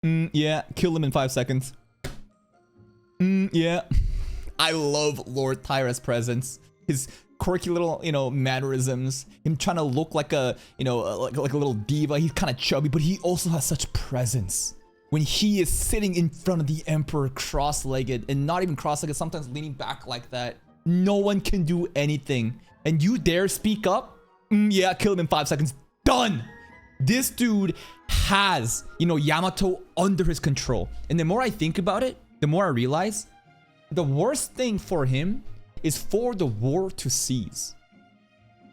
Yeah, kill him in 5 seconds. Yeah. I love Lord Tyra's presence. His quirky little, mannerisms. Him trying to look like a, like a little diva. He's kind of chubby, but he also has such presence. When he is sitting in front of the Emperor cross-legged, and not even cross-legged, sometimes leaning back like that. No one can do anything. And you dare speak up? Yeah, kill him in 5 seconds. Done! This dude has, Yamato under his control. And the more I think about it, the more I realize the worst thing for him is for the war to cease.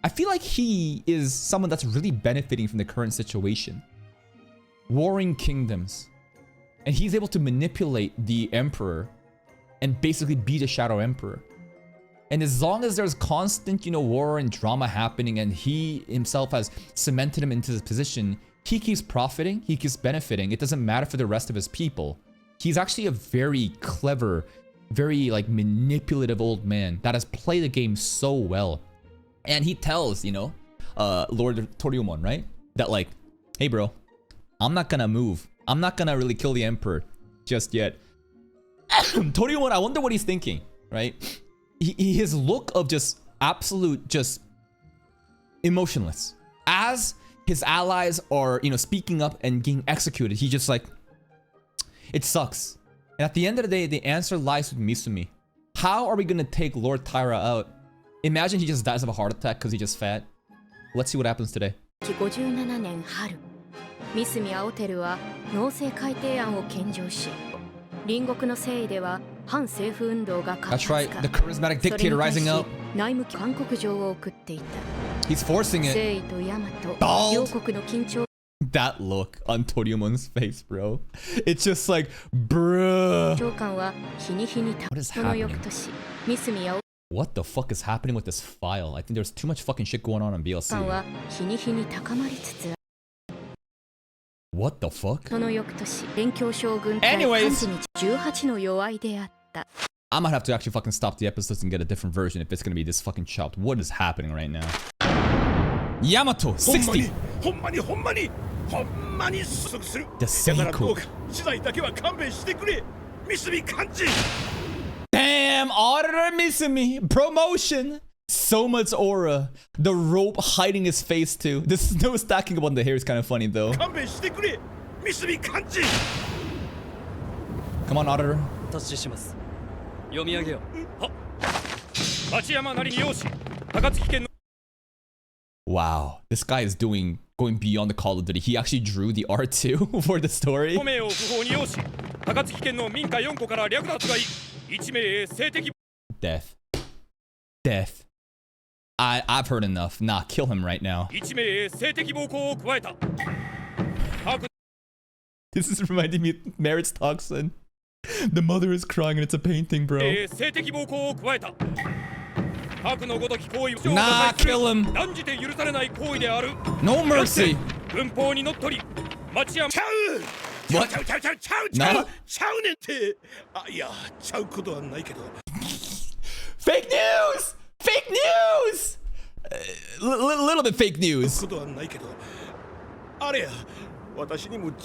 I feel like he is someone that's really benefiting from the current situation. Warring kingdoms. And he's able to manipulate the Emperor and basically be the Shadow Emperor. And as long as there's constant, war and drama happening and he himself has cemented him into his position, he keeps profiting, he keeps benefiting. It doesn't matter for the rest of his people. He's actually a very clever, very manipulative old man that has played the game so well. And he tells, Lord Toryumon, right? That hey bro, I'm not gonna move. I'm not gonna really kill the Emperor just yet. Toryumon, I wonder what he's thinking, right? His look of just absolute, emotionless. As his allies are, speaking up and getting executed, he just it sucks. And at the end of the day, the answer lies with Misumi. How are we gonna take Lord Tyra out? Imagine he just dies of a heart attack because he's just fat. Let's see what happens today. 57年春、三角青輝は農政改定案を献上し、隣国の西では反政府運動が活発化。That's right, the charismatic dictator rising up. 内務勧告状を送っていた。He's forcing it. 征夷と大和、両国の緊張。 That look on Toryumon's face, bro. It's just bruh. What is happening? What the fuck is happening with this file? I think there's too much fucking shit going on BLC. What the fuck? Anyways, I might have to actually fucking stop the episodes and get a different version if it's gonna be this fucking chopped. What is happening right now? Yamato, 60! The Seiko. Damn, Auditor Misumi! Promotion! So much aura. The rope hiding his face too. This snow stacking up on the hair is kind of funny though. Come on, Auditor. Wow, this guy is going beyond the Call of Duty. He actually drew the art too for the story. Death. Death. I've heard enough. Nah, kill him right now. This is reminding me of Merit's Toxin. The mother is crying and it's a painting, bro. Nah, kill him. No mercy. What? Nah? Fake news! Fake news! Little bit fake news.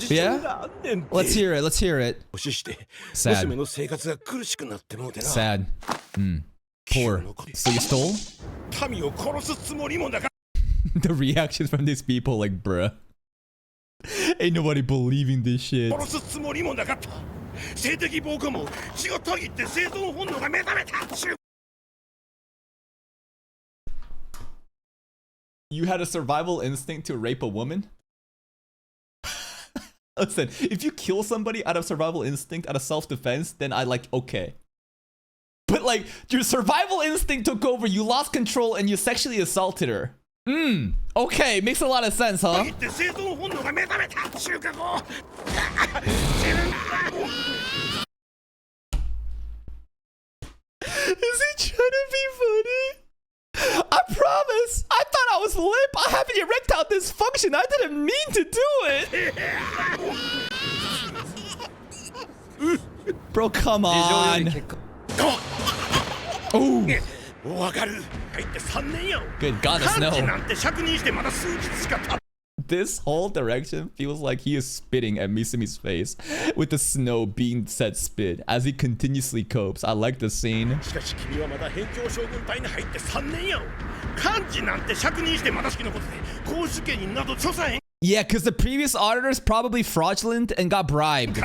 Yeah? Let's hear it. Let's hear it. Sad. Sad. Poor. So you stole? The reactions from these people bruh. Ain't nobody believing this shit. You had a survival instinct to rape a woman? Listen, if you kill somebody out of survival instinct, out of self-defense, then okay. But your survival instinct took over, you lost control, and you sexually assaulted her. Okay, makes a lot of sense, huh? Is he trying to be funny? I promise! I thought I was limp! I have an erectile dysfunction! I didn't mean to do it! Bro, come on! Ooh! Good goddess, no! This whole direction feels like he is spitting at Misumi's face, with the snow being set spit as he continuously copes. I like the scene. Yeah, because the previous auditors probably fraudulent and got bribed.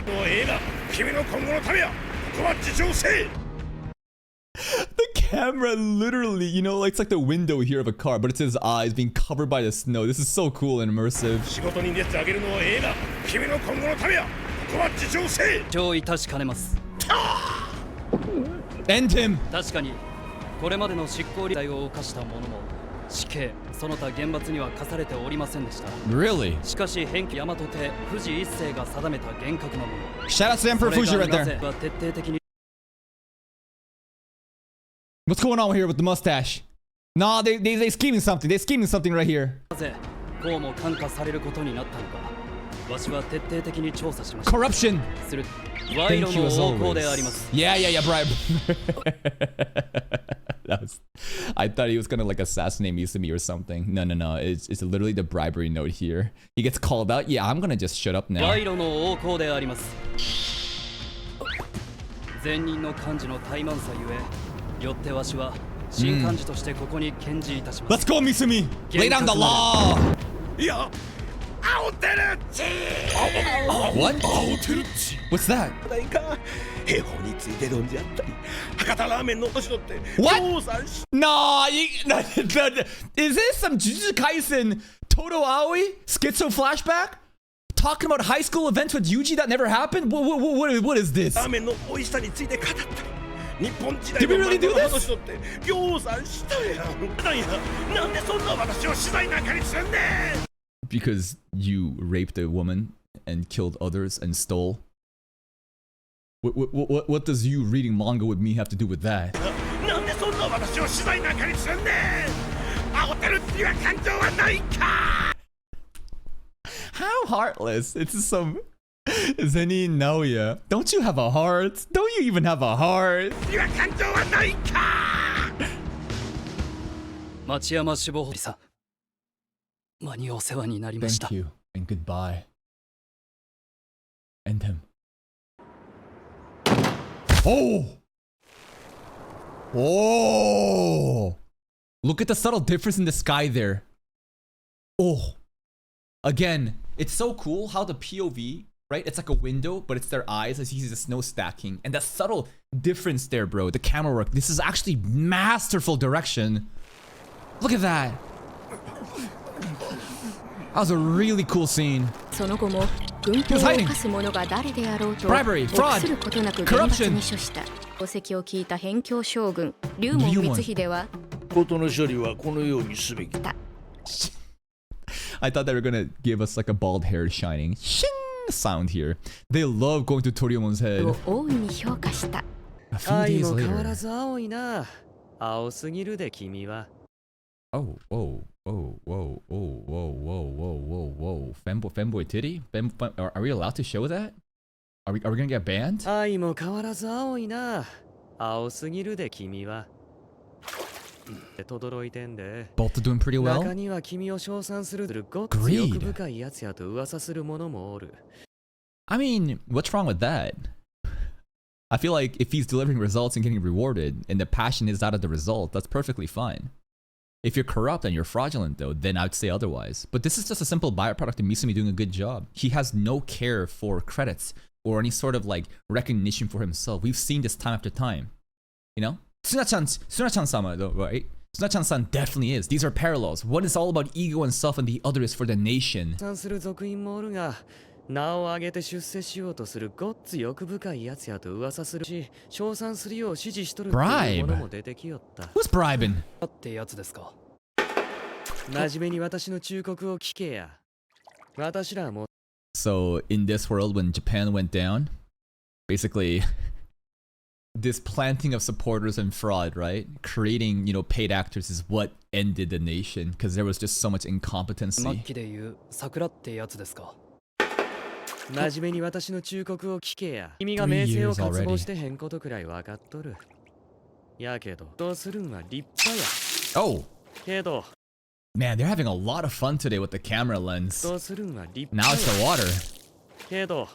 The camera literally, you know, it's like the window here of a car, but it's his eyes being covered by the snow. This is so cool and immersive. End him. Really? Shout out to Emperor Fuji right there. What's going on here with the mustache? Nah, they scheming something. They're scheming something right here. Corruption. Thank you as always. Yeah, bribe. I thought he was gonna like assassinate Misumi or something. No. It's literally the bribery note here. He gets called out. Yeah, I'm gonna just shut up now. Let's go, Misumi! Lay down the law! What? What's that? What? Nah, is this some Jujutsu Kaisen Toto Aoi schizo flashback? Talking about high school events with Yuji that never happened? What is this? Did we really do this? Because you raped a woman and killed others and stole? What does you reading manga with me have to do with that? How heartless. It's some Zeni Naoya. Don't you have a heart? Don't you even have a heart? Thank you and goodbye. End him. Oh! Look at the subtle difference in the sky there. Oh. Again, it's so cool how the POV, right? It's like a window, but it's their eyes as he sees the snow stacking. And that subtle difference there, bro. The camera work. This is actually masterful direction. Look at that. That was a really cool scene. He was hiding. Bribery, fraud, corruption. I thought they were gonna give us like a bald hair shining shing sound here. They love going to Toriumon's head. A few days later. Whoa. Femboy titty? Are we allowed to show that? Are we gonna get banned? Both are doing pretty well. Greed. I mean, what's wrong with that? I feel like if he's delivering results and getting rewarded, and the passion is out of the result, that's perfectly fine. If you're corrupt and you're fraudulent though, then I'd say otherwise. But this is just a simple byproduct of Misumi doing a good job. He has no care for credits or any sort of like recognition for himself. We've seen this time after time. You know? Suna-chan-sama though, right? Suna-chan-san definitely is. These are parallels. One is all about ego and self and the other is for the nation. Bribe? Who's bribing? So in this world when Japan went down, basically this planting of supporters and fraud, right? Creating, you know, paid actors is what ended the nation because there was just so much incompetency. 3 years already. Oh! Man, they're having a lot of fun today with the camera lens. どうするんは立 Now 派 it's the water. けど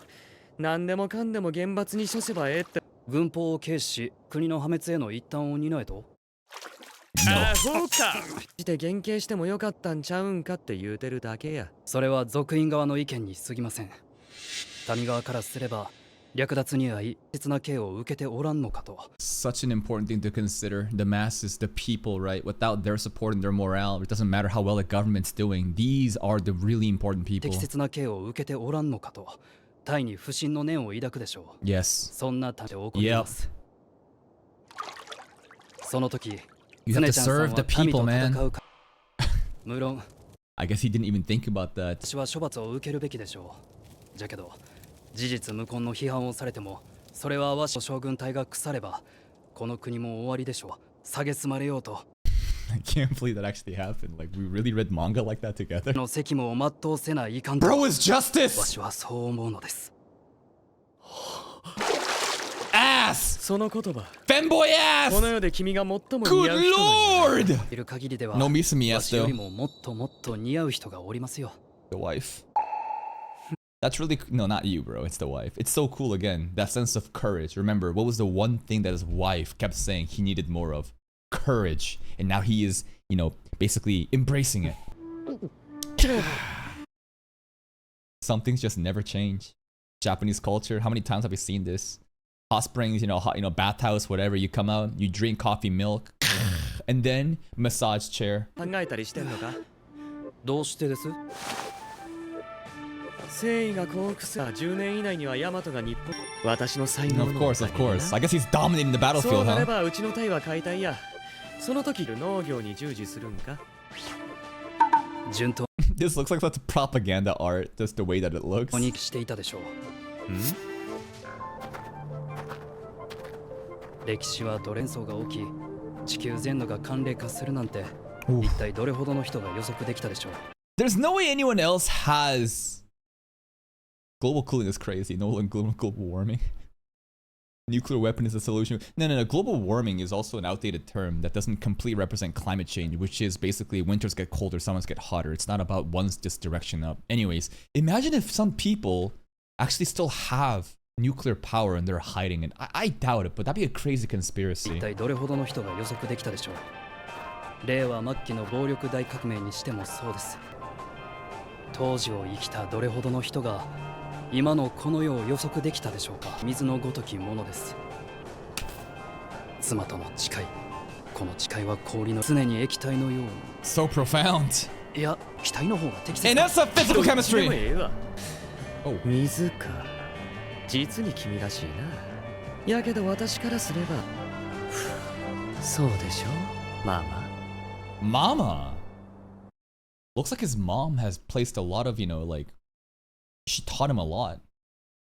何でもかんでも厳罰に処せばええって軍法を軽視し国の破滅への一端を担えと。ああそうかして減刑してもよかったんちゃうんかって言うてるだけやそれは族員側の意見に過ぎません。民側からすれば略奪には一切な刑を受けておらんのかと。 Such an important thing to consider. The masses, the people, right? Without their support and their morale, it doesn't matter how well the government's doing. These are the really important people. 適切な刑を受けておらんのかと大に不信の念を抱くでしょう。 Yes. そんな立て起こります。その時 You have to serve the people, man. 無論 I guess he didn't even think about that. 私は処罰を受けるべきでしょう。じゃけど事実無根の批判をされてもそれはわしの将軍隊が腐ればこの国も終わりでしょう。蔑まれようと I can't believe that actually happened. Like, we really read manga like that together. の責務を全うせないかんと Bro is justice! わしはそう思うのです。 Ass! その言葉 Femboy この ass! 世で君が最も似合う Good 人なんや lord! いる限りでは No Misumi わ ass しより though. ももっともっと似合う人がおりますよ。 The wife. That's really no, not you, bro. It's the wife. It's so cool again. That sense of courage. Remember, what was the one thing that his wife kept saying he needed more of? Courage. And now he is, you know, basically embracing it. Some things just never change. Japanese culture. How many times have we seen this? Hot springs, bathhouse, whatever. You come out, you drink coffee, milk, and then massage chair. 考えたりしてんのかどうしてです？誠意が降伏する10年以内には大和が日本私の才能 Of の course, of course. I guess he's dominating the そう battlefield, なれ huh? ばうちの隊は解体やその時農業に従事するんか順当 This looks like such propaganda art, just the way that it looks. にしていたでしょう。歴史はド連想が起き地球全土が寒冷化するなんて Oof. 一体どれほどの人が予測できたでしょう。 There's no way anyone else has. Global cooling is crazy. No global warming. Nuclear weapon is a solution. No. Global warming is also an outdated term that doesn't completely represent climate change, which is basically winters get colder, summers get hotter. It's not about one's just direction up. Anyways, imagine if some people actually still have nuclear power and they're hiding it. I doubt it, but that'd be a crazy 一 conspiracy. 体どれほどの人が予測できたでしょう。令和末期の暴力大革命にしてもそうです。当時を生きたどれほどの人が今のこの世を予測できたでしょうか。水のごときものです。妻との誓い、この誓いは氷の常に液体のように。 So profound. いや、気体の方が適切 And だ。 that's a physical でも chemistry. ええわ Oh. 水か実に君らしいなやけど私からすればそうでしょママ Mama. Looks like his mom has placed a lot of, like, she taught him a lot.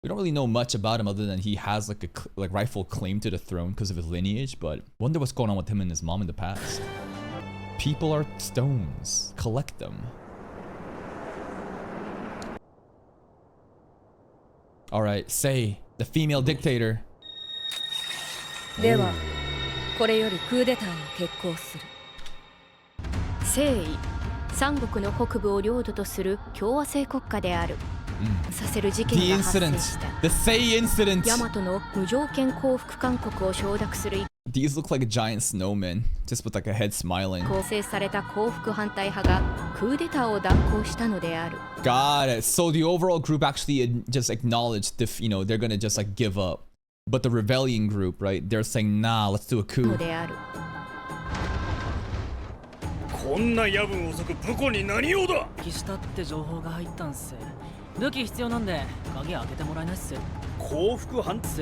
We don't really know much about him other than he has like a rightful claim to the throne because of his lineage, but wonder what's going on with him and his mom in the past. People are stones. Collect them. Alright, say, the female dictator. ではこれよりクーデターを決行する。征夷三国の北部を領土とする共和制国家である、させる事件 The が発生 incident. した。 The say incident. 大和の無条件降伏勧告を承諾する These look like giant snowmen, just with like a head smiling. 構成された降伏反対派がクーデターを断行したのである。 Got it. So the overall group actually just acknowledged if, they're gonna just like give up. But the rebellion group, right? They're saying, nah, let's do a の coup. である。こんな夜分遅く武庫に何用だ。復帰したって情報が入ったんす。武器必要なんで鍵開けてもらえないっす。降伏反っす。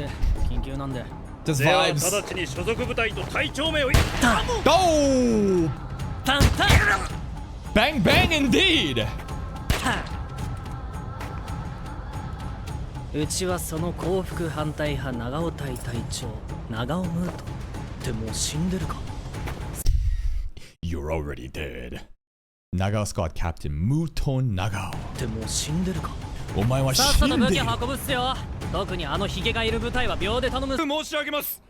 緊急なんで。 Just では vibes. 直ちに所属部隊と隊長名を Go! タンタン Bang bang indeed! うちはその降伏反対派長尾隊隊長長尾ムートってもう死んでるか。 You're already dead. Nagao Squad Captain Muton Nagao. ってもう死んでるか。お前はさっさと武器死んでいる。運ぶっすよ。特にあのヒゲがいる部隊は秒で頼む。申し上げます。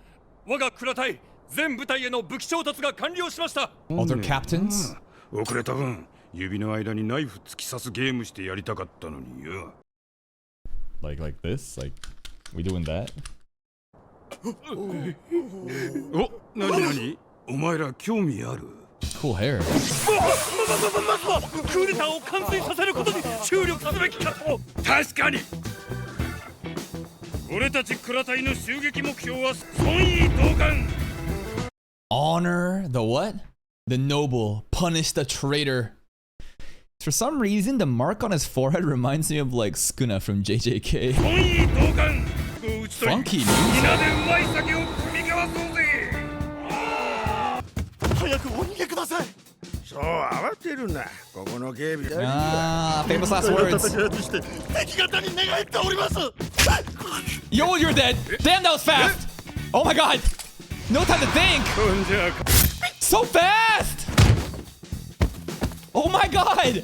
我が倉隊全部隊への武器調達が完了しました。 Other captains? 遅れた分、指の間にナイフ突き刺すゲームしてやりたかったのによ。Like this? Like, we doing that? お、なになに？お前ら興味ある？ Cool hair. まずはクーデターを完遂させることに注力すべきかと。確かに。俺たち倉隊の襲撃目標は孫意同感。Honor the what? The noble. Punish the traitor. For some reason, the mark on his forehead reminds me of like Skuna from JJK. 孫意同感。 Funky みん music. なでうまい酒を酌み交わそうぜ。早くお逃げください。そう慌てるな。ここの警備 Ah, famous last words. して敵方に寝返っております。 Yo, you're dead. Damn, that was fast. Oh my god. No time to think. じゃあ So fast. Oh my god.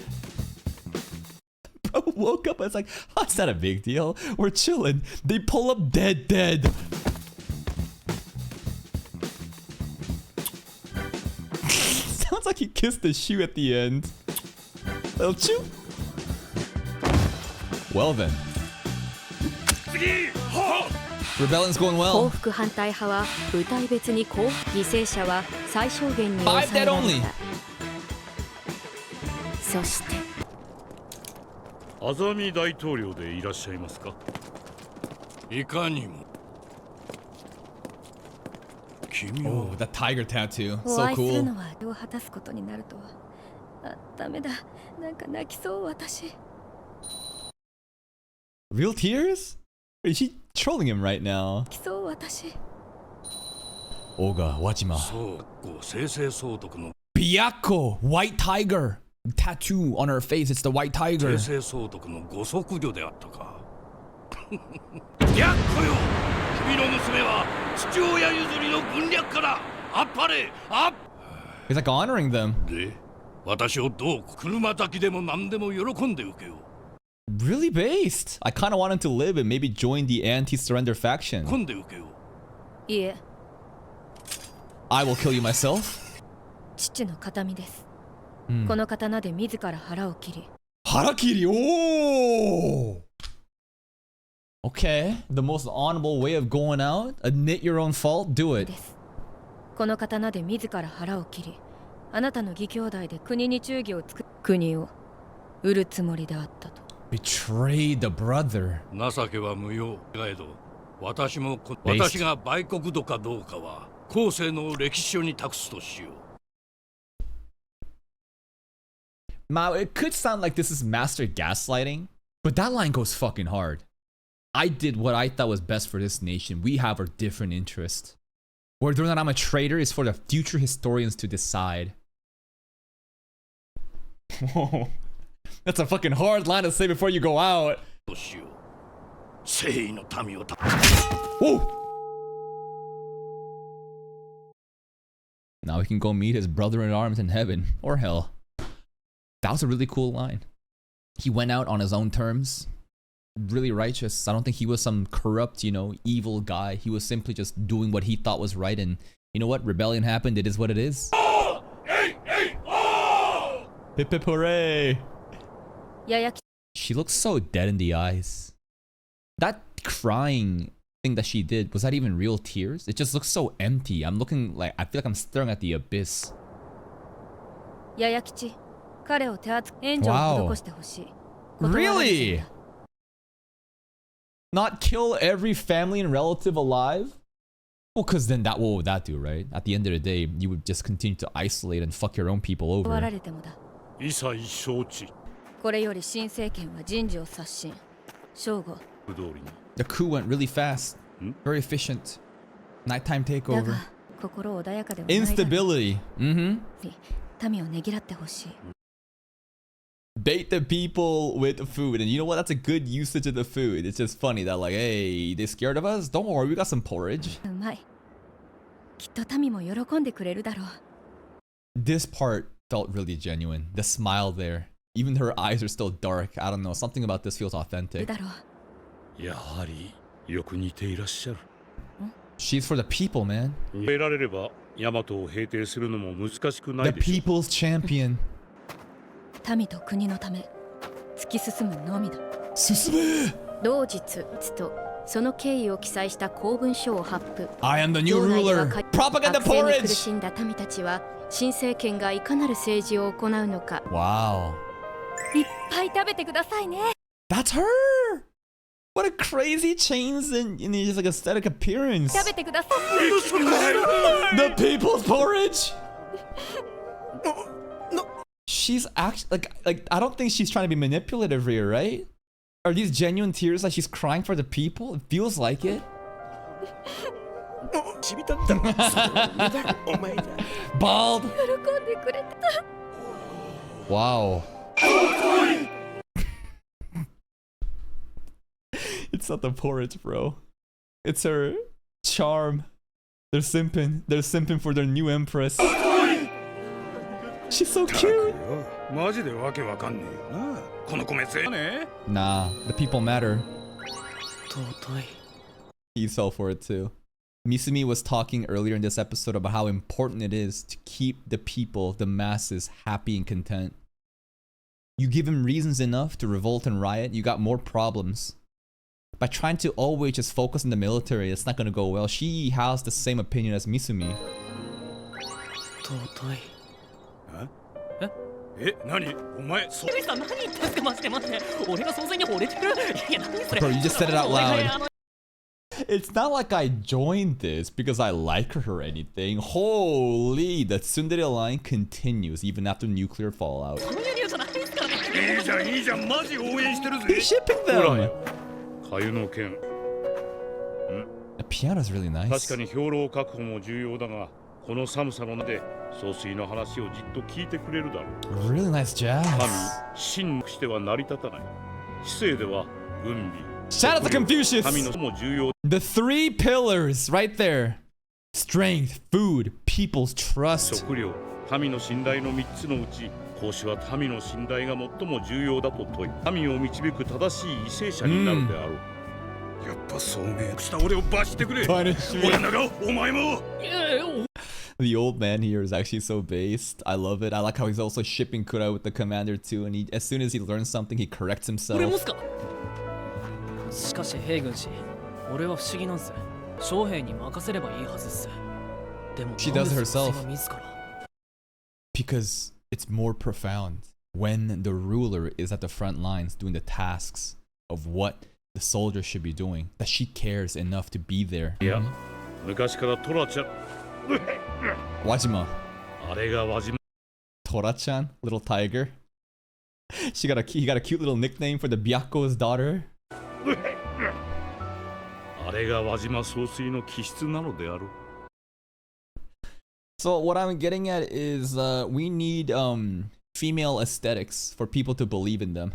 Bro woke up. I was like, oh, it's not a big deal. We're chilling. They pull up dead. Sounds like he kissed the shoe at the end. Little chew. Well then. 次。は Rebellion's going 降 well. 伏反対派は部隊別に降伏犠牲者は最小限に抑 Five え dead られ only. た。そしてアザミ大統領でいらっしゃいますか？いかにも。君 Oh, は the tiger tattoo. お So 会いする cool. のは手を果たすことになるとは。あ、ダメだ。なんか泣きそう私。 Real tears? Is she trolling him right now? 泣きそう私。 Oga, Wachima. そうこう正々総督の Byakuo, white tiger. Tattoo on her face. It's the white 正 tiger. 々総督のご息女であったか。やっこよ。君の娘は父親譲りの軍略家だ。あっぱれ。あっ。 He's like honoring them. で、私をどう車炊きでも何でも喜んで受けよう。 Really based. I kind of want him to live and maybe join the anti-surrender faction. 喜んで受けよう。いえ、 I will kill you myself. 父の形見です。 Hmm. この刀で自ら腹を切り。 Harakiri. Oh. Okay. The most honorable way of going out. Admit your own fault. Do it. です。この刀で自ら腹を切り、あなたの義兄弟で国に忠義を作り、国を売るつもりであったと。 Betrayed the brother. 情けは無用。がえど、私も Based. 私が売国奴かどうかは後世の歴史書に託すとしよう。 Mao, it could sound like this is master gaslighting, but that line goes fucking hard. I did what I thought was best for this nation. We have our different interests. Whether or not I'm a traitor is for the future historians to decide. That's a fucking hard line to say before you go out. としよう。正義の民をた。 Whoa! Now he can go meet his brother in arms in heaven or hell. That was a really cool line. He went out on his own terms. Really righteous. I don't think he was some corrupt, evil guy. He was simply just doing what he thought was right. And you know what? Rebellion happened. It is what it is. Hip hip hooray! ややき She looks so dead in the eyes. That crying thing that she did, was that even real tears? It just looks so empty. I'm looking like, I feel like I'm staring at the abyss. やや吉、彼を手厚く援助を施してほしい。 Really? Not kill every family and relative alive? Well, because then what would that do, right? At the end of the day, you would just continue to isolate and fuck your own people 断ら over. れてもだ。一切承知。これより新政権は人事を刷新。正午。通りに。 The coup went really fast. Very efficient. Nighttime だ takeover. が、心穏やかではないだろう。 Instability. Mm-hmm. 民をねぎらってほしい。 Bait the people with food. And you know what? That's a good usage of the food. It's just funny that like, hey, they scared of us? Don't worry, we got some porridge. うまい。きっと民も喜んでくれるだろう。 This part felt really genuine. The smile there. Even her eyes are still dark. I don't know. Something about this feels authentic. だろう。やはりよく似ていらっしゃる。 She's for the people, man. 逃げられればヤマトを平定するのも難しくない The でしょう。 people's champion. 民と国のため突き進むのみだ。進め。同日とその経緯を記載した公文書を発布。 I am the new 領内で ruler. は Propaganda 悪政に苦 porridge. しんだ民たちは新政権がいかなる政治を行うのか。 Wow. いっぱい食べてくださいね。 That's her. What a crazy change in his like aesthetic appearance. 食べてください。 The people's porridge. She's actually like I don't think she's trying to be manipulative here, right? Are these genuine tears like she's crying for the people? It feels like it. Bald. 喜んでくれた。 Wow. It's not the porridge, bro. It's her charm. They're simping. They're simping for their new empress. She's so cute. マジでわけわかんねえよな。この米せね。 Nah, the people matter. 尊い。 He fell for it too. Misumi was talking earlier in this episode about how important it is to keep the people, the masses, happy and content. You give them reasons enough to revolt and riot, you got more problems. By trying to always just focus on the military, it's not gonna go well. She has the same opinion as Misumi. 尊い。え、何？お前そ。ルイさん何言ってんすかマジで待って。俺が存在に惚れてる。いや何それ。 Bro, you just said it out loud. It's not like I joined this because I like her or anything. Holy, the tsundere line continues even after nuclear fallout. そういう理由じゃないですからね。いいじゃんいいじゃんマジ応援してる He's ぜ。 shipping ほら them. よ。かゆの剣。 The piano's really 確 nice. かに兵糧確保も重要だが、この寒さの中で総帥の話をじっと聞いてくれるだろう。 Really nice jazz. 神としては成り立たない。市政では軍備。 Shout out to Confucius. 民のも重要。 The three pillars right there. Strength, food, people's trust. 食料、民の信頼の3つのうち、孔子は民の信頼が最も重要だと問い、民を導く正しい為政者になるであろう。やっぱそうめんした俺を罰してくれ。 Punish me. 俺ならお前も。The old man here is actually so based. I love it. I like how he's also shipping Kura with the commander too. And as soon as he learns something, he corrects 俺もっ himself. すか。しかし兵軍師、俺は不思議なんす。将兵に任せればいいはずっす。でも She does it なんで総 herself. 帥が自ら。 Because it's more profound when the ruler is at the front lines doing the tasks of what the soldiers should be doing, that she cares enough to be there. いや、昔からトラちゃん。 Wajima. あれが輪島。 Tora-chan, little tiger. He got a cute little nickname for the Byaku's daughter. あれが輪島総帥の気質なのである。 So what I'm getting at is we need female aesthetics for people to believe in them.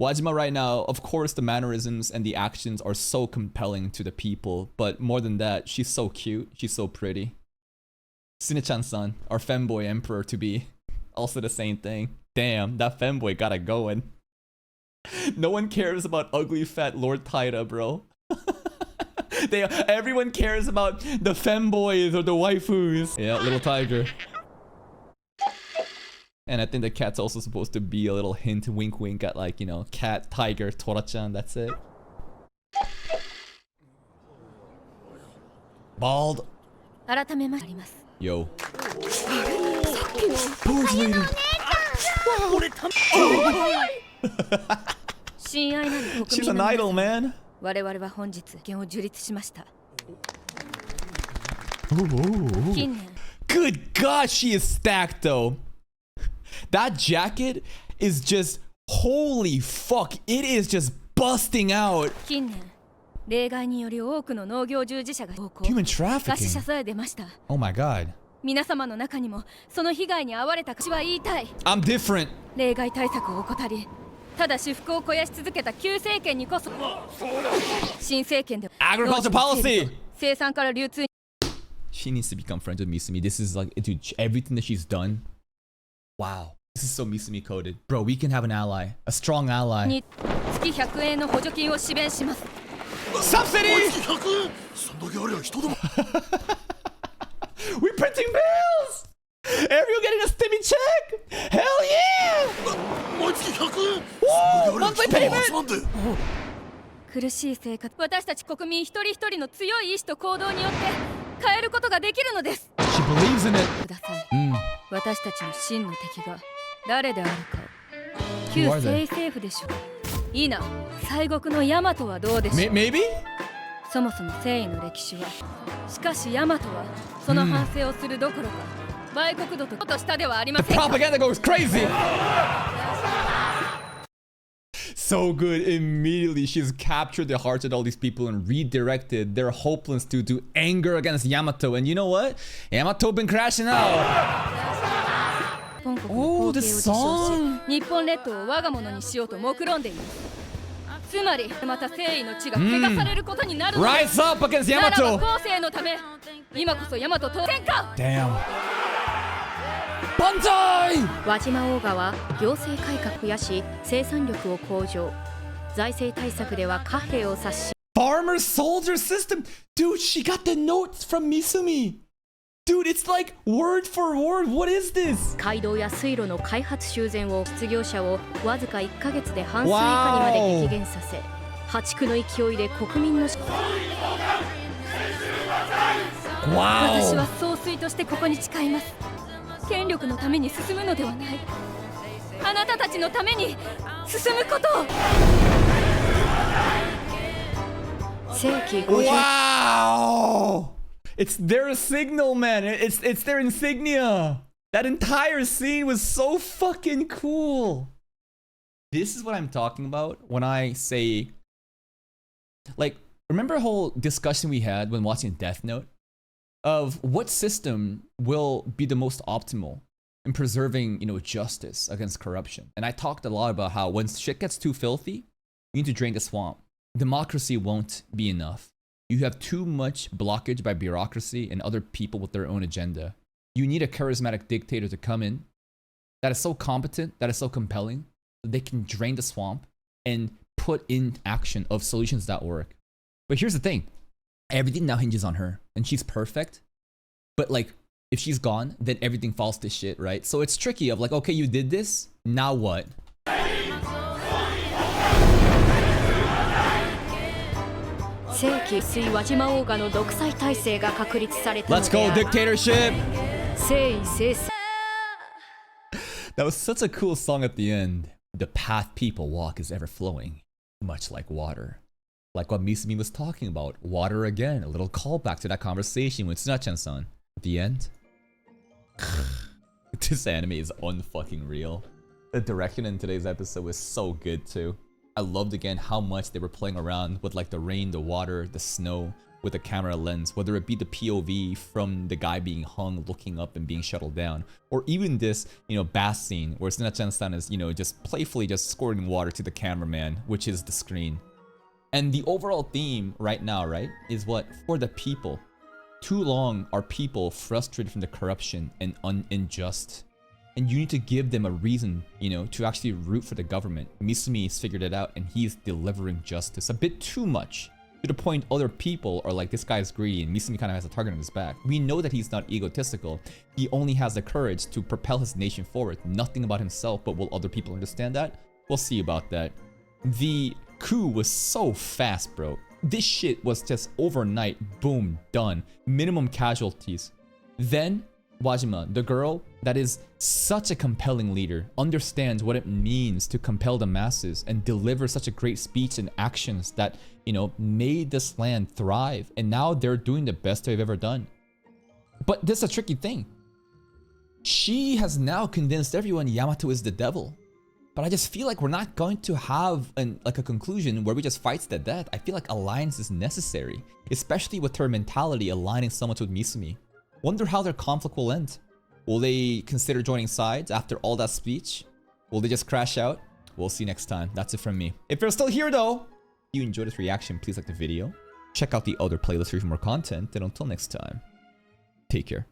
Wajima right now, of course the mannerisms and the actions are so compelling to the people, but more than that, she's so cute, she's so pretty. Sine-chan-san, our femboy emperor to be, also the same thing. Damn, that femboy got it going. No one cares about ugly fat Lord Taira, bro. Everyone cares about the femboys or the waifus. Yeah, little tiger. And I think the cat's also supposed to be a little hint, wink wink at like, you know, cat, tiger, Tora-chan, that's it. Bald. 改めましてあります。 Yo. Pose lady. 親愛なる She's 国民 an の皆 idol, 様 man. 我々は本日権を樹立しました。 Ooh. 近年 Good God, she is stacked though. That jacket is just holy fuck. It is just busting out. 近年例外により多くの農業従事者が暴行 Human 餓死者 trafficking. さえ出ました。 Oh my god. 皆様の中にもその被害に遭われた口は言いたい。 I'm different. 例外対策を怠りただ私腹を肥やし続けた旧政権にこそ新政権で Agriculture policy. 生産から流通に She needs to become friends with Misumi. This is like, dude, everything that she's done. Wow. This is so Misumi coded. Bro, we can have an ally. A strong ally. に月100円の補助金を支援します。 Subsidy! 100円そんだけありゃ人でも We're printing bills! Everyone getting a stimmy check! Hell yeah! 毎月100円 Whoa! Monthly payment! 集まんで苦しい生活、私たち国民一人一人の強い意志と行動によって変えることができるのです。 She believes in it. ください。 Mm. 私たちの真の敵が誰であるかを。旧 Who are 正 they? 政府でしょう。いいな、西国のヤマトはどうでしょう。 Maybe? そもそも征夷の歴史は、しかしヤマトはその反省をするどころか、売国土と下ではありま The せんか。 propaganda goes crazy! So good. Immediately, she's captured the hearts of all these people and redirected their hopelessness to anger against Yamato. And you know what? Yamato been crashing out. 日本国の後継を the 自称 song. し、日本列島を我が物にしようと目論んでいます。つまり、また征夷の地が汚されることになるのです。 Rise up against ならば Yamato. 後世のため、今こそヤマト当選か。 Damn. Banzai! 輪島大賀は行政改革を増やし、生産力を向上。財政対策では貨幣を冊し、 Farmer soldier system. Dude, she got the notes from Misumi. Dude, it's like word for word. What is this? 街道や水路の開発修繕を失業者をわずか1ヶ月で半数以下にまで激減させ、破竹の勢いで国民の私 Wow. は総帥としてここに誓います。権力のために進むのではない、あなたたちのために進むことを。世紀50 Wow. It's their signal, man. It's their insignia. That entire scene was so fucking cool. This is what I'm talking about when I say, like, remember a whole discussion we had when watching Death Note of what system will be the most optimal in preserving, justice against corruption. And I talked a lot about how when shit gets too filthy, you need to drain the swamp. Democracy won't be enough. You have too much blockage by bureaucracy and other people with their own agenda. You need a charismatic dictator to come in that is so competent, that is so compelling, that they can drain the swamp and put in action of solutions that work. But here's the thing. Everything now hinges on her, and she's perfect. But like, if she's gone, then everything falls to shit, right? So it's tricky of like, okay, you did this, now what? Let's go, dictatorship! That was such a cool song at the end. The path people walk is ever flowing, much like water. Like what Misumi was talking about. Water again. A little callback to that conversation with Tsunachan-san. At the end. This anime is unfucking real. The direction in today's episode was so good too. I loved again how much they were playing around with like the rain, the water, the snow, with the camera lens, whether it be the POV from the guy being hung, looking up and being shuttled down, or even this, bath scene where Tsunachan-san is, just playfully just squirting water to the cameraman, which is the screen. And the overall theme right now, right, is what? For the people. Too long are people frustrated from the corruption and unjust. And you need to give them a reason, to actually root for the government. Misumi's figured it out and he's delivering justice. A bit too much. To the point other people are like, this guy's greedy and Misumi kind of has a target on his back. We know that he's not egotistical. He only has the courage to propel his nation forward. Nothing about himself, but will other people understand that? We'll see about that. The coup was so fast, bro. This shit was just overnight, boom, done. Minimum casualties. Then Wajima, the girl that is such a compelling leader, understands what it means to compel the masses and deliver such a great speech and actions that, made this land thrive. And now they're doing the best they've ever done. But this is a tricky thing. She has now convinced everyone Yamato is the devil. But I just feel like we're not going to have a conclusion where we just fight to the death. I feel like alliance is necessary, especially with her mentality aligning so much with Misumi. Wonder how their conflict will end. Will they consider joining sides after all that speech? Will they just crash out? We'll see next time. That's it from me. If you're still here though, if you enjoyed this reaction, please like the video. Check out the other playlist for more content. And until next time, take care.